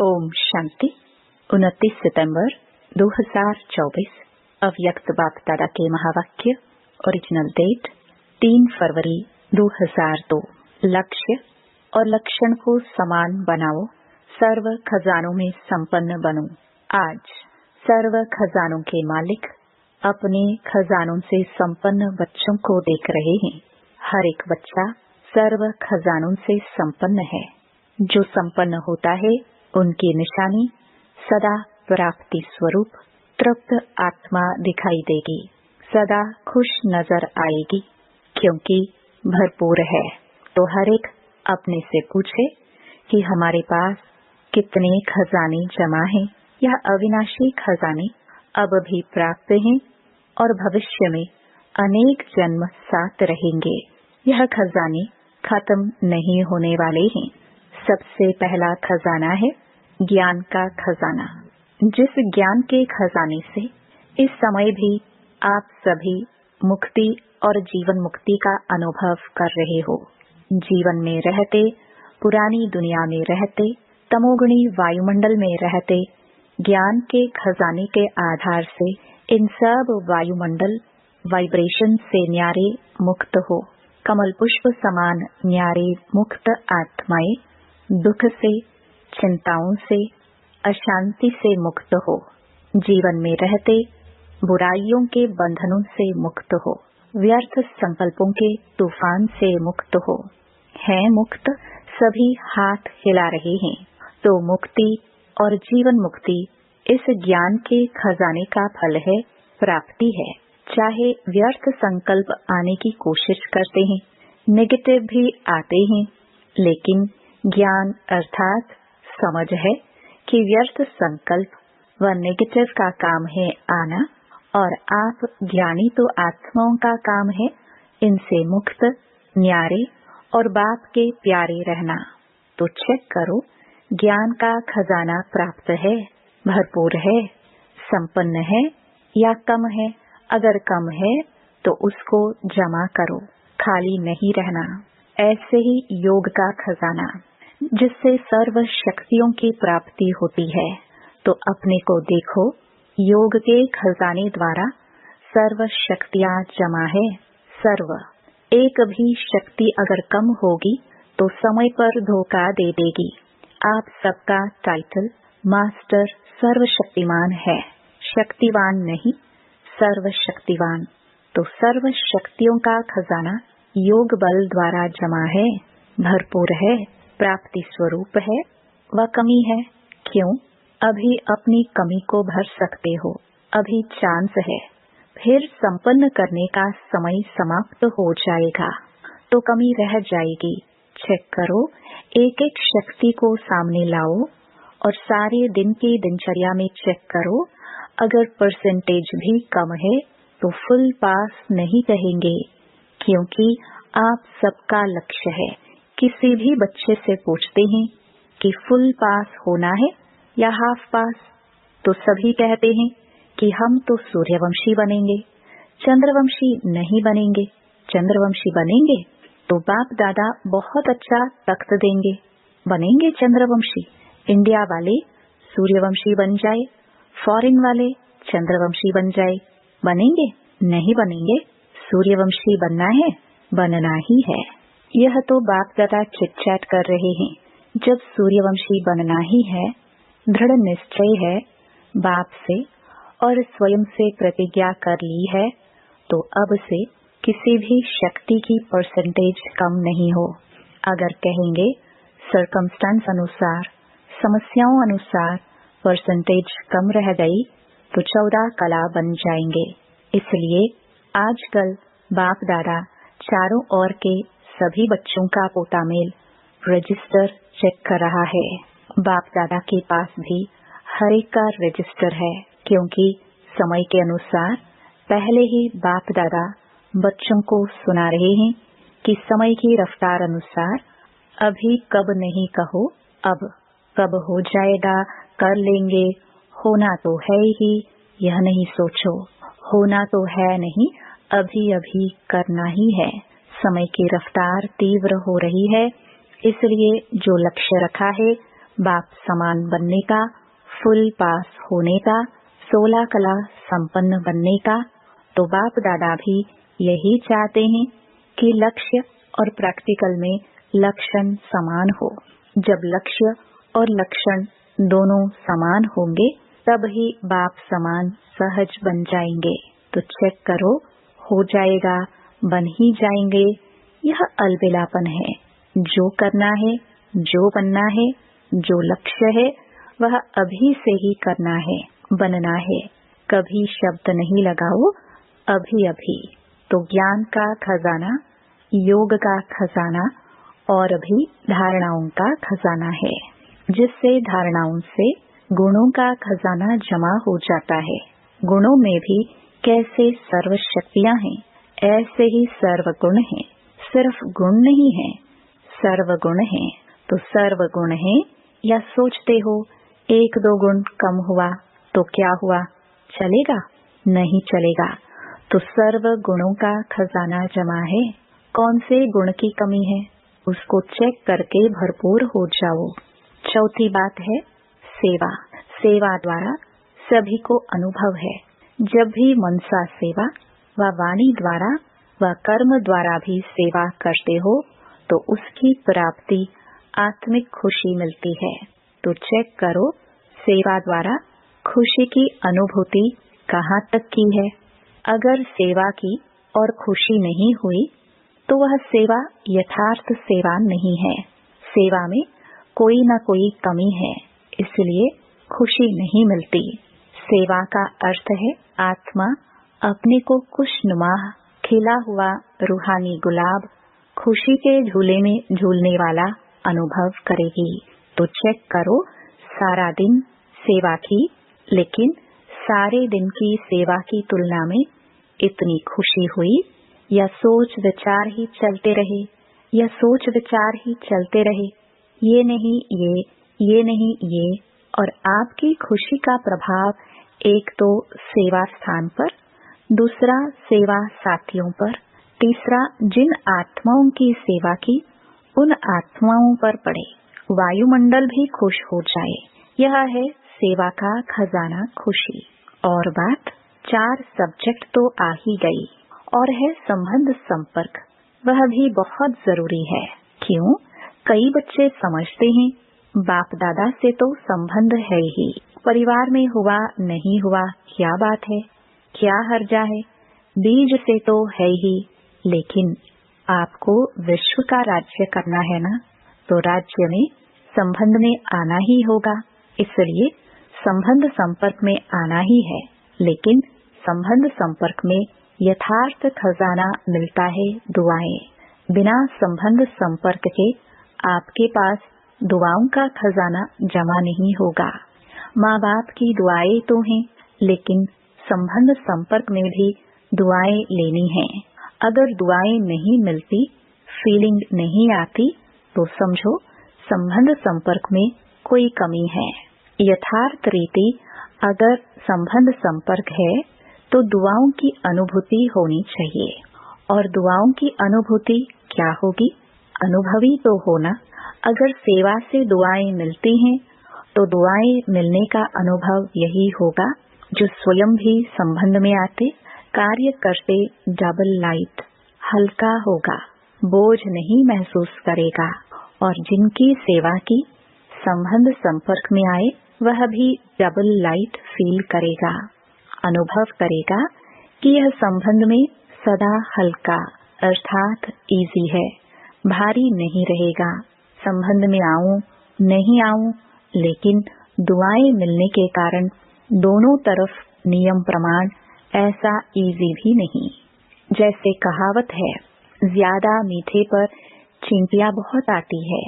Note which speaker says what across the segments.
Speaker 1: ओम शांति। 29 सितंबर 2024 अव्यक्त बाप दादा के महावाक्य। ओरिजिनल डेट 3 फरवरी 2002। लक्ष्य और लक्षण को समान बनाओ, सर्व खजानों में संपन्न बनो। आज सर्व खजानों के मालिक अपने खजानों से संपन्न बच्चों को देख रहे हैं। हर एक बच्चा सर्व खजानों से संपन्न है। जो संपन्न होता है उनकी निशानी सदा प्राप्ति स्वरूप तृप्त आत्मा दिखाई देगी, सदा खुश नजर आएगी, क्योंकि भरपूर है। तो हर एक अपने से पूछे कि हमारे पास कितने खजाने जमा हैं या अविनाशी खजाने अब भी प्राप्त हैं और भविष्य में अनेक जन्म साथ रहेंगे। यह खजाने खत्म नहीं होने वाले हैं। सबसे पहला खजाना है ज्ञान का खजाना। जिस ज्ञान के खजाने से इस समय भी आप सभी मुक्ति और जीवन मुक्ति का अनुभव कर रहे हो। जीवन में रहते, पुरानी दुनिया में रहते, तमोगुणी वायुमंडल में रहते, ज्ञान के खजाने के आधार से इन सब वायुमंडल वाइब्रेशन से न्यारे मुक्त हो। कमल पुष्प समान न्यारे मुक्त आत्माएं दुख से, चिंताओं से, अशांति से मुक्त हो। जीवन में रहते बुराइयों के बंधनों से मुक्त हो, व्यर्थ संकल्पों के तूफान से मुक्त हो। हैं मुक्त, सभी हाथ हिला रहे हैं। तो मुक्ति और जीवन मुक्ति इस ज्ञान के खजाने का फल है, प्राप्ति है। चाहे व्यर्थ संकल्प आने की कोशिश करते हैं, नेगेटिव भी आते हैं, लेकिन ज्ञान अर्थात समझ है कि व्यर्थ संकल्प व नेगेटिव का काम है आना, और आप ज्ञानी तो आत्माओं का काम है इनसे मुक्त, न्यारे और बाप के प्यारे रहना। तो चेक करो, ज्ञान का खजाना प्राप्त है, भरपूर है, संपन्न है या कम है। अगर कम है तो उसको जमा करो, खाली नहीं रहना। ऐसे ही योग का खजाना, जिससे सर्व शक्तियों की प्राप्ति होती है। तो अपने को देखो, योग के खजाने द्वारा सर्व शक्तियाँ जमा है। सर्व एक भी शक्ति अगर कम होगी तो समय पर धोखा दे देगी। आप सबका टाइटल मास्टर सर्वशक्तिमान है, शक्तिवान नहीं, सर्वशक्तिवान। तो सर्व शक्तियों का खजाना योग बल द्वारा जमा है, भरपूर है, प्राप्ति स्वरूप है व कमी है। क्यों? अभी अपनी कमी को भर सकते हो, अभी चांस है। फिर संपन्न करने का समय समाप्त हो जाएगा तो कमी रह जाएगी। चेक करो, एक एक शक्ति को सामने लाओ और सारे दिन की दिनचर्या में चेक करो। अगर परसेंटेज भी कम है तो फुल पास नहीं कहेंगे, क्योंकि आप सबका लक्ष्य है। किसी भी बच्चे से पूछते हैं कि फुल पास होना है या हाफ पास, तो सभी कहते हैं कि हम तो सूर्यवंशी बनेंगे, चंद्रवंशी नहीं बनेंगे। चंद्रवंशी बनेंगे तो बाप दादा बहुत अच्छा तख्त देंगे, बनेंगे चंद्रवंशी। इंडिया वाले सूर्यवंशी बन जाए, फॉरेन वाले चंद्रवंशी बन जाए, बनेंगे? नहीं बनेंगे। सूर्यवंशी बनना है, बनना ही है। यह तो बाप दादा चिट चैट कर रहे हैं। जब सूर्यवंशी बनना ही है, दृढ़ निश्चय है बाप से और स्वयं से प्रतिज्ञा कर ली है, तो अब से किसी भी शक्ति की परसेंटेज कम नहीं हो। अगर कहेंगे सर्कमस्टेंस अनुसार, समस्याओं अनुसार परसेंटेज कम रह गई तो 14 कला बन जाएंगे। इसलिए आजकल बाप दादा चारों ओर के सभी बच्चों का पोतामेल रजिस्टर चेक कर रहा है। बाप दादा के पास भी हर एक का रजिस्टर है, क्योंकि समय के अनुसार पहले ही बाप दादा बच्चों को सुना रहे हैं कि समय की रफ्तार अनुसार अभी कब नहीं कहो, अब कब हो जाएगा, कर लेंगे। होना तो है ही, यह नहीं सोचो। होना तो है नहीं, अभी अभी करना ही है। समय की रफ्तार तीव्र हो रही है, इसलिए जो लक्ष्य रखा है बाप समान बनने का, फुल पास होने का, 16 कला संपन्न बनने का। तो बाप दादा भी यही चाहते हैं कि लक्ष्य और प्रैक्टिकल में लक्षण समान हो। जब लक्ष्य और लक्षण दोनों समान होंगे तब ही बाप समान सहज बन जाएंगे। तो चेक करो, हो जाएगा, बन ही जाएंगे। यह अलबेलापन है। जो करना है, जो बनना है, जो लक्ष्य है वह अभी से ही करना है, बनना है। कभी शब्द नहीं लगाओ, अभी अभी। तो ज्ञान का खजाना, योग का खजाना और अभी धारणाओं का खजाना है, जिससे धारणाओं से गुणों का खजाना जमा हो जाता है। गुणों में भी कैसे सर्व शक्तियाँ हैं, ऐसे ही सर्व गुण हैं। सिर्फ गुण नहीं है, सर्व गुण हैं। तो सर्व गुण है या सोचते हो 1-2 गुण कम हुआ तो क्या हुआ, चलेगा? नहीं चलेगा। तो सर्व गुणों का खजाना जमा है। कौन से गुण की कमी है, उसको चेक करके भरपूर हो जाओ। चौथी बात है सेवा। सेवा द्वारा सभी को अनुभव है। जब भी मनसा सेवा व वाणी द्वारा व कर्म द्वारा भी सेवा करते हो तो उसकी प्राप्ति आत्मिक खुशी मिलती है। तो चेक करो, सेवा द्वारा खुशी की अनुभूति कहाँ तक की है। अगर सेवा की और खुशी नहीं हुई तो वह सेवा यथार्थ सेवा नहीं है। सेवा में कोई न कोई कमी है, इसलिए खुशी नहीं मिलती। सेवा का अर्थ है आत्मा अपने को खुशनुमा खिला हुआ रूहानी गुलाब खुशी के झूले में झूलने वाला अनुभव करेगी। तो चेक करो, सारा दिन सेवा की, लेकिन सारे दिन की सेवा की तुलना में इतनी खुशी हुई, या सोच विचार ही चलते रहे, या सोच विचार ही चलते रहे, ये नहीं ये नहीं ये। और आपकी खुशी का प्रभाव एक तो सेवा स्थान पर, दूसरा सेवा साथियों पर, तीसरा जिन आत्माओं की सेवा की उन आत्माओं पर पड़े। वायुमंडल भी खुश हो जाए। यह है सेवा का खजाना, खुशी। और बात 4 सब्जेक्ट तो आ ही गई, और है संबंध संपर्क। वह भी बहुत जरूरी है। क्यों? कई बच्चे समझते हैं बाप दादा से तो संबंध है ही, परिवार में हुआ नहीं हुआ क्या बात है, क्या हर्जा है, बीज से तो है ही। लेकिन आपको विश्व का राज्य करना है ना, तो राज्य में संबंध में आना ही होगा। इसलिए संबंध संपर्क में आना ही है। लेकिन संबंध संपर्क में यथार्थ खजाना मिलता है दुआएं। बिना संबंध संपर्क के आपके पास दुआओं का खजाना जमा नहीं होगा। माँ बाप की दुआएं तो हैं, लेकिन संबंध संपर्क में भी दुआएं लेनी हैं। अगर दुआएं नहीं मिलती, फीलिंग नहीं आती, तो समझो संबंध संपर्क में कोई कमी है। यथार्थ रीति अगर संबंध संपर्क है तो दुआओं की अनुभूति होनी चाहिए। और दुआओं की अनुभूति क्या होगी? अनुभवी तो होना। अगर सेवा से दुआएं मिलती हैं तो दुआएं मिलने का अनुभव यही होगा जो स्वयं भी संबंध में आते कार्य करते डबल लाइट हल्का होगा, बोझ नहीं महसूस करेगा। और जिनकी सेवा की संबंध संपर्क में आए वह भी डबल लाइट फील करेगा, अनुभव करेगा कि यह संबंध में सदा हल्का अर्थात इजी है, भारी नहीं रहेगा। संबंध में आऊं नहीं आऊं, लेकिन दुआएं मिलने के कारण दोनों तरफ नियम प्रमाण ऐसा इजी भी नहीं। जैसे कहावत है, ज्यादा मीठे पर चींटियां बहुत आती है,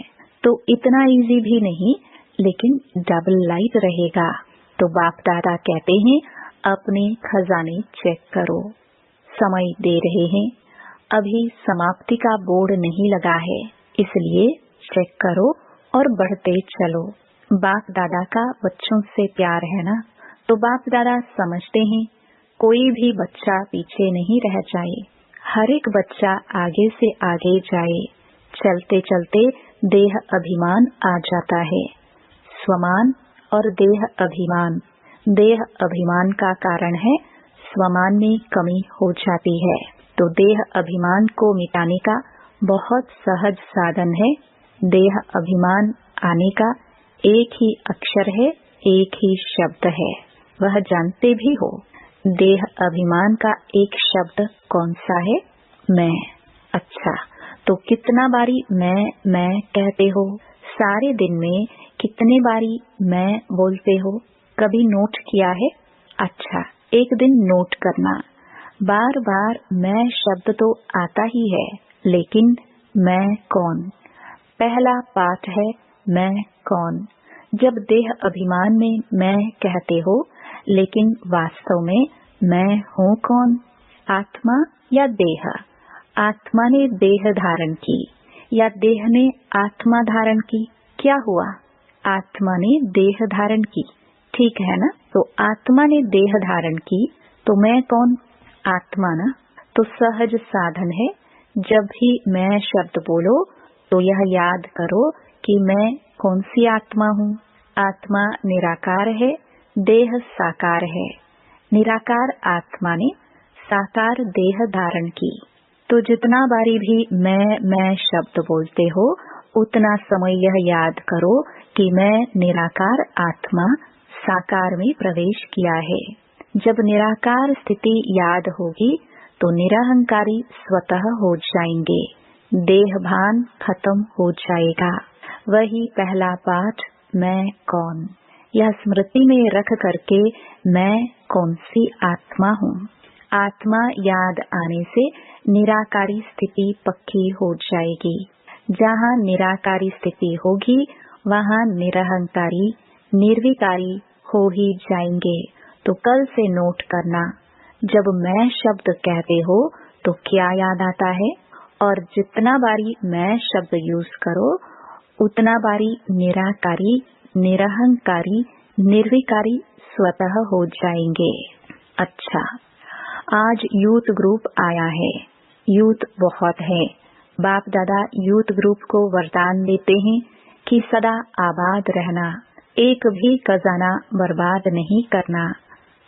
Speaker 1: तो इतना इजी भी नहीं, लेकिन डबल लाइट रहेगा। तो बाप दादा कहते हैं अपने खजाने चेक करो। समय दे रहे हैं, अभी समाप्ति का बोर्ड नहीं लगा है, इसलिए चेक करो और बढ़ते चलो। बाप दादा का बच्चों से प्यार है ना, तो बाप दादा समझते हैं कोई भी बच्चा पीछे नहीं रह जाए, हर एक बच्चा आगे से आगे जाए। चलते चलते देह अभिमान आ जाता है, स्वमान और देह अभिमान। देह अभिमान का कारण है स्वमान में कमी हो जाती है, तो देह अभिमान को मिटाने का बहुत सहज साधन है। देह अभिमान आने का एक ही अक्षर है, एक ही शब्द है, वह जानते भी हो। देह अभिमान का एक शब्द कौन सा है? मैं। अच्छा, तो कितना बारी मैं कहते हो? सारे दिन में कितने बारी मैं बोलते हो? कभी नोट किया है? अच्छा, एक दिन नोट करना। बार बार मैं शब्द तो आता ही है, लेकिन मैं कौन? पहला पाठ है मैं कौन। जब देह अभिमान में मैं कहते हो, लेकिन वास्तव में मैं हूँ कौन? आत्मा या देह? आत्मा ने देह धारण की या देह ने आत्मा धारण की? क्या हुआ? आत्मा ने देह धारण की, ठीक है ना? तो आत्मा ने देह धारण की, तो मैं कौन? आत्मा ना। तो सहज साधन है, जब भी मैं शब्द बोलो तो यह याद करो कि मैं कौन सी आत्मा हूँ। आत्मा निराकार है, देह साकार है। निराकार आत्मा ने साकार देह धारण की। तो जितना बारी भी मैं शब्द बोलते हो, उतना समय यह याद करो कि मैं निराकार आत्मा साकार में प्रवेश किया है। जब निराकार स्थिति याद होगी तो निरहंकारी स्वतः हो जाएंगे, देह भान खत्म हो जाएगा। वही पहला पाठ मैं कौन, यह स्मृति में रख करके मैं कौन सी आत्मा हूँ। आत्मा याद आने से निराकारी स्थिति पक्की हो जाएगी। जहाँ निराकारी स्थिति होगी वहाँ निरहंकारी निर्विकारी हो ही जाएंगे। तो कल से नोट करना, जब मैं शब्द कहते हो तो क्या याद आता है, और जितना बारी मैं शब्द यूज करो उतना बारी निराकारी निरहंकारी निर्विकारी स्वतः हो जाएंगे। अच्छा, आज यूथ ग्रुप आया है। यूथ बहुत है। बाप दादा यूथ ग्रुप को वरदान देते हैं कि सदा आबाद रहना, एक भी खजाना बर्बाद नहीं करना,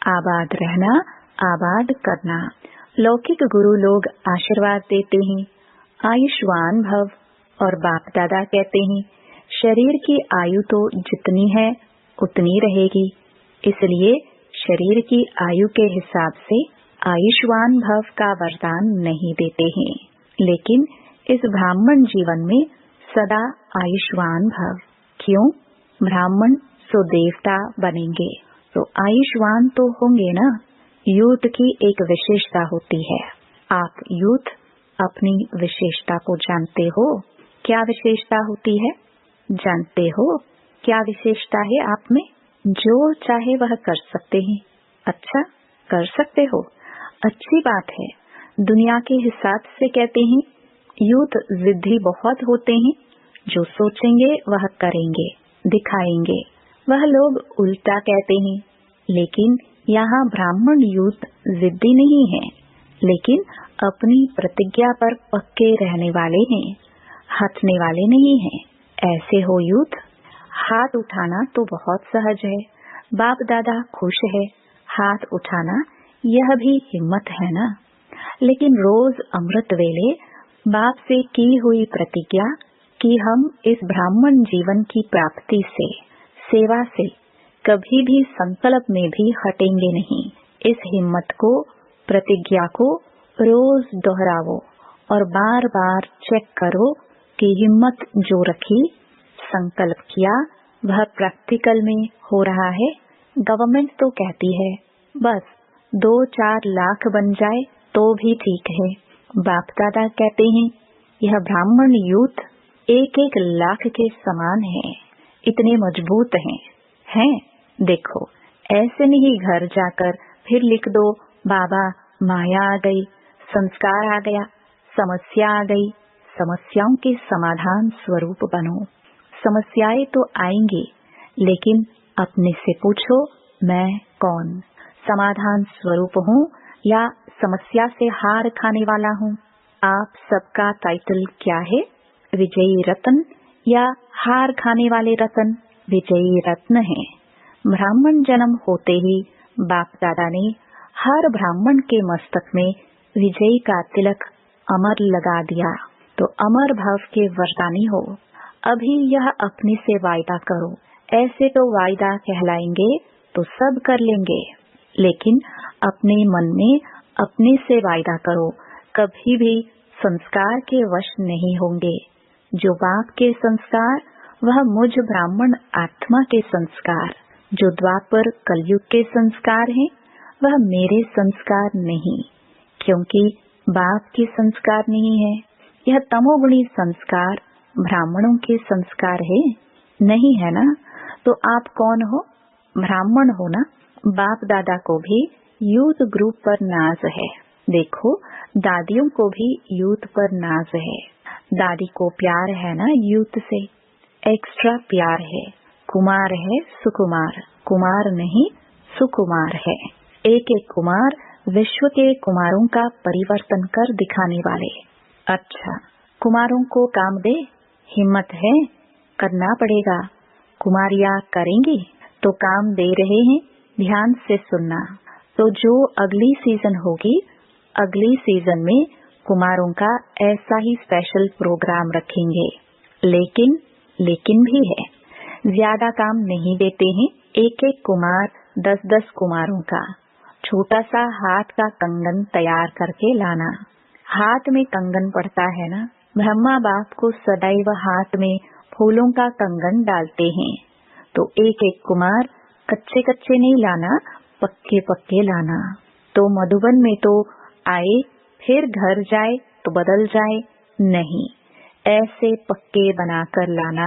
Speaker 1: आबाद रहना, आबाद करना। लौकिक गुरु लोग आशीर्वाद देते हैं, आयुष्मान भव, और बाप दादा कहते हैं शरीर की आयु तो जितनी है उतनी रहेगी, इसलिए शरीर की आयु के हिसाब से आयुष्मान भव का वरदान नहीं देते हैं। लेकिन इस ब्राह्मण जीवन में सदा आयुष्मान भव। क्यों? ब्राह्मण सो देवता बनेंगे, तो आयुष्मान तो होंगे ना। यूथ की एक विशेषता होती है। आप यूथ अपनी विशेषता को जानते हो? क्या विशेषता होती है? जानते हो क्या विशेषता है आप में? जो चाहे वह कर सकते हैं। अच्छा, कर सकते हो, अच्छी बात है। दुनिया के हिसाब से कहते हैं यूथ जिद्दी बहुत होते हैं, जो सोचेंगे वह करेंगे, दिखाएंगे। वह लोग उल्टा कहते हैं। लेकिन यहाँ ब्राह्मण यूथ जिद्दी नहीं है, लेकिन अपनी प्रतिज्ञा पर पक्के रहने वाले हैं, हटने वाले नहीं हैं। ऐसे हो यूथ। हाथ उठाना तो बहुत सहज है, बाप दादा खुश है। हाथ उठाना यह भी हिम्मत है ना। लेकिन रोज अमृत वेले बाप से की हुई प्रतिज्ञा कि हम इस ब्राह्मण जीवन की प्राप्ति से, सेवा से कभी भी संकल्प में भी हटेंगे नहीं। इस हिम्मत को, प्रतिज्ञा को रोज दोहराओ और बार बार चेक करो कि हिम्मत जो रखी, संकल्प किया, वह प्रैक्टिकल में हो रहा है। गवर्नमेंट तो कहती है बस 2-4 लाख बन जाए तो भी ठीक है। बाप दादा कहते हैं यह ब्राह्मण यूथ 1-1 लाख के समान है, इतने मजबूत हैं। देखो, ऐसे नहीं घर जाकर फिर लिख दो बाबा माया आ गई, संस्कार आ गया, समस्या आ गई। समस्याओं के समाधान स्वरूप बनो। समस्याएं तो आएंगी, लेकिन अपने से पूछो मैं कौन? समाधान स्वरूप हूँ या समस्या से हार खाने वाला हूँ? आप सबका टाइटल क्या है? विजयी रतन या हार खाने वाले रतन? विजयी रत्न हैं। ब्राह्मण जन्म होते ही बाप दादा ने हर ब्राह्मण के मस्तक में विजयी का तिलक अमर लगा दिया। तो अमर भाव के वरदानी हो। अभी यह अपने से वायदा करो। ऐसे तो वायदा कहलाएंगे तो सब कर लेंगे, लेकिन अपने मन में अपने से वायदा करो, कभी भी संस्कार के वश नहीं होंगे। जो बाप के संस्कार वह मुझ ब्राह्मण आत्मा के संस्कार, जो द्वापर कलयुग के संस्कार हैं, वह मेरे संस्कार नहीं, क्योंकि बाप के संस्कार नहीं है। यह तमोगुणी संस्कार ब्राह्मणों के संस्कार है, नहीं है ना? तो आप कौन हो? ब्राह्मण हो ना? बाप दादा को भी यूथ ग्रुप पर नाज है। देखो, दादियों को भी यूथ पर नाज है। दादी को प्यार है ना यूथ से, एक्स्ट्रा प्यार है। कुमार है सुकुमार, कुमार नहीं सुकुमार है। एक एक कुमार विश्व के कुमारों का परिवर्तन कर दिखाने वाले। अच्छा, कुमारों को काम दे, हिम्मत है, करना पड़ेगा। कुमारियां करेंगी तो काम दे रहे हैं, ध्यान से सुनना। तो जो अगली सीजन होगी, अगली सीजन में कुमारों का ऐसा ही स्पेशल प्रोग्राम रखेंगे। लेकिन भी है, ज्यादा काम नहीं देते हैं। एक एक कुमार 10-10 कुमारों का छोटा सा हाथ का कंगन तैयार करके लाना। हाथ में कंगन पड़ता है ना, ब्रह्मा बाप को सदैव हाथ में फूलों का कंगन डालते हैं। तो एक एक कुमार कच्चे कच्चे नहीं लाना, पक्के पक्के लाना। तो मधुबन में तो आए फिर घर जाए तो बदल जाए, नहीं, ऐसे पक्के बनाकर लाना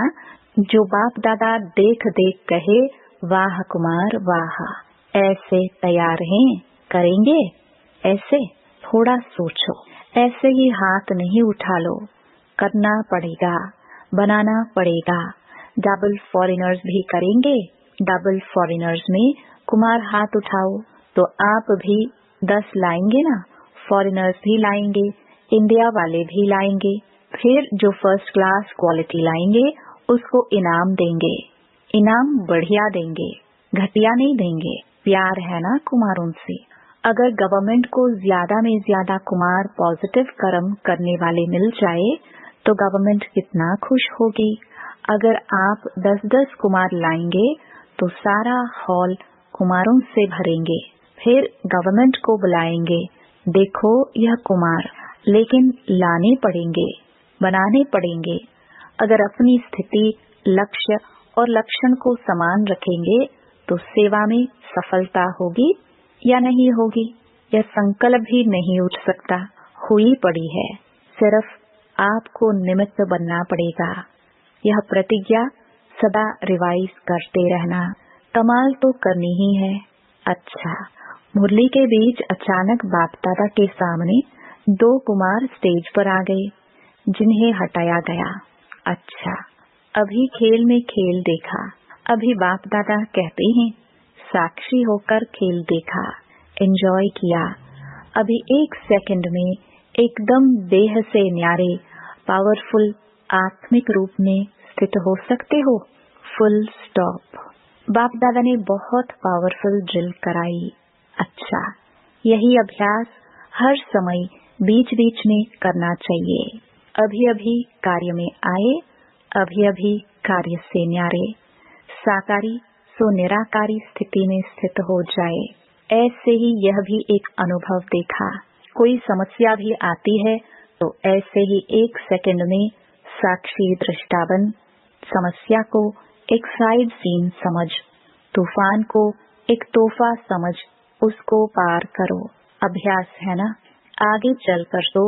Speaker 1: जो बाप दादा देख देख कहे, वाह कुमार वाह, ऐसे तैयार हैं, करेंगे ऐसे। थोड़ा सोचो, ऐसे ही हाथ नहीं उठा लो, करना पड़ेगा, बनाना पड़ेगा। डबल फॉरेनर्स भी करेंगे। डबल फॉरेनर्स में कुमार हाथ उठाओ तो आप भी 10 लाएंगे ना, फॉरेनर्स भी लाएंगे, इंडिया वाले भी लाएंगे। फिर जो फर्स्ट क्लास क्वालिटी लाएंगे उसको इनाम देंगे, इनाम बढ़िया देंगे, घटिया नहीं देंगे। प्यार है ना कुमारों से। अगर गवर्नमेंट को ज्यादा में ज्यादा कुमार पॉजिटिव कर्म करने वाले मिल जाए तो गवर्नमेंट कितना खुश होगी। अगर आप 10-10 कुमार लाएंगे तो सारा हॉल कुमारों से भरेंगे। फिर गवर्नमेंट को बुलाएंगे, देखो यह कुमार, लेकिन लाने पड़ेंगे, बनाने पड़ेंगे। अगर अपनी स्थिति, लक्ष्य और लक्षण को समान रखेंगे तो सेवा में सफलता होगी या नहीं होगी, यह संकल्प भी नहीं उठ सकता, हुई पड़ी है। सिर्फ आपको निमित्त बनना पड़ेगा। यह प्रतिज्ञा सदा रिवाइज करते रहना। कमाल तो करनी ही है। अच्छा, मुरली के बीच अचानक बाप दादा के सामने 2 कुमार स्टेज पर आ गए, जिन्हें हटाया गया। अच्छा, अभी खेल में खेल देखा। अभी बाप दादा कहते हैं साक्षी होकर खेल देखा, एंजॉय किया। अभी 1 सेकंड में एकदम देह से न्यारे, पावरफुल आत्मिक रूप में स्थित हो सकते हो। Full stop. बाप दादा ने बहुत पावरफुल ड्रिल कराई। अच्छा, यही अभ्यास हर समय बीच बीच में करना चाहिए। अभी अभी कार्य में आए, अभी अभी कार्य से न्यारे, साकारी सो निराकारी स्थिति में स्थित हो जाए। ऐसे ही यह भी एक अनुभव देखा। कोई समस्या भी आती है तो ऐसे ही 1 सेकंड में साक्षी दृष्टा बन, समस्या को एक साइड सीन समझ, तूफान को एक तोहफा समझ, उसको पार करो। अभ्यास है ना, आगे चलकर तो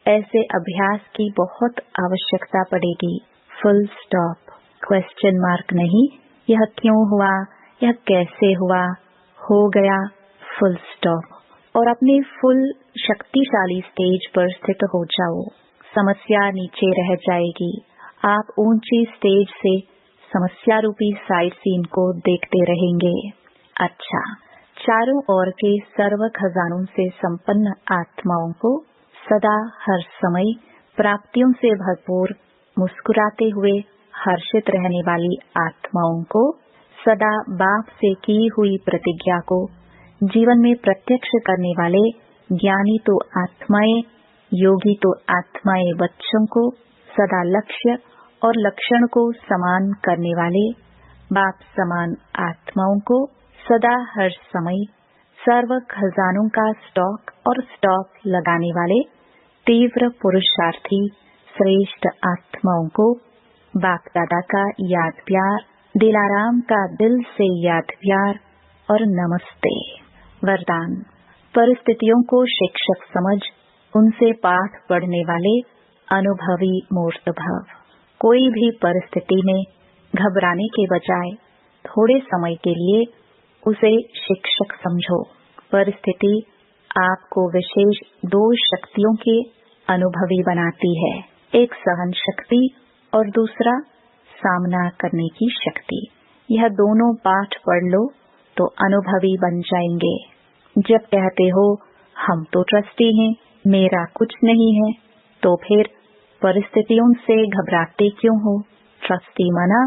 Speaker 1: ऐसे अभ्यास की बहुत आवश्यकता पड़ेगी। Full stop. क्वेश्चन मार्क नहीं, यह क्यों हुआ, यह कैसे हुआ, हो गया, फुल स्टॉप। और अपने फुल शक्तिशाली स्टेज पर स्थित हो जाओ। समस्या नीचे रह जाएगी। आप ऊंची स्टेज से समस्या रूपी साइड सीन को देखते रहेंगे। अच्छा, चारों ओर के सर्व खजानों से संपन्न आत्माओं को सदा हर समय प्राप्तियों से भरपूर मुस्कुराते हुए हर्षित रहने वाली आत्माओं को, सदा बाप से की हुई प्रतिज्ञा को जीवन में प्रत्यक्ष करने वाले ज्ञानी तो आत्माएं, योगी तो आत्माएं बच्चों को, सदा लक्ष्य और लक्षण को समान करने वाले बाप समान आत्माओं को, सदा हर समय सर्व खजानों का स्टॉक लगाने वाले तीव्र पुरुषार्थी श्रेष्ठ आत्माओं को बाप दादा का याद प्यार, दिलाराम का दिल से याद प्यार और नमस्ते। वरदान। परिस्थितियों को शिक्षक समझ उनसे पाठ पढ़ने वाले अनुभवी मूर्त भव। कोई भी परिस्थिति में घबराने के बजाय थोड़े समय के लिए उसे शिक्षक समझो। परिस्थिति आपको विशेष 2 शक्तियों के अनुभवी बनाती है, एक सहन शक्ति और दूसरा सामना करने की शक्ति। यह दोनों पाठ पढ़ लो तो अनुभवी बन जाएंगे। जब कहते हो हम तो ट्रस्टी हैं, मेरा कुछ नहीं है, तो फिर परिस्थितियों से घबराते क्यों हो? ट्रस्टी मना,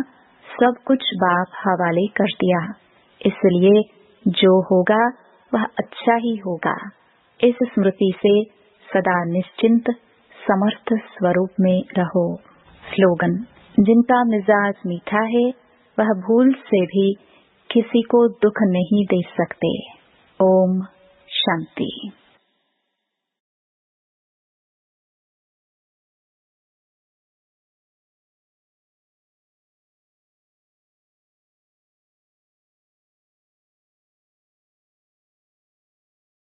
Speaker 1: सब कुछ बाप हवाले कर दिया, इसलिए जो होगा वह अच्छा ही होगा। इस स्मृति से सदा निश्चिंत समर्थ स्वरूप में रहो। स्लोगन। जिनका मिजाज मीठा है वह भूल से भी किसी को दुख नहीं दे सकते। ओम शांति।